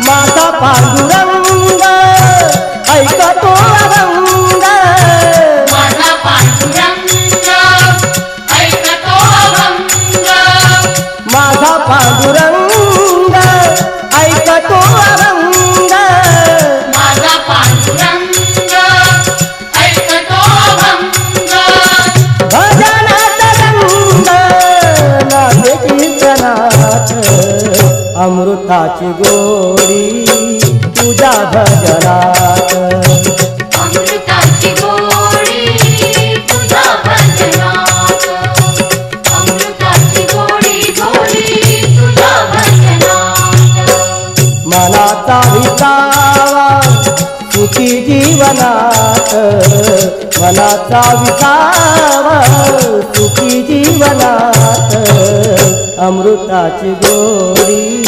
माझा पांडुरंग ऐकतो अभंग, माझा पांडुरंग ऐकतो अभंग, माझा पांडुरंग ऐकतो अभंग, माझा पांडुरंग ऐकतो अभंग. भजनात रंग नाचे कीर्तनात, अमृताची गोडी तुझ्या भजनात, अमृताची गोडी तुझ्या भजनात, अमृताची गोडी गोडी तुझ्या भजनात. मनाचा विसावा सुखी जीवनात, मनाचा विसावा सुखी जीवनात, अमृताची गोडी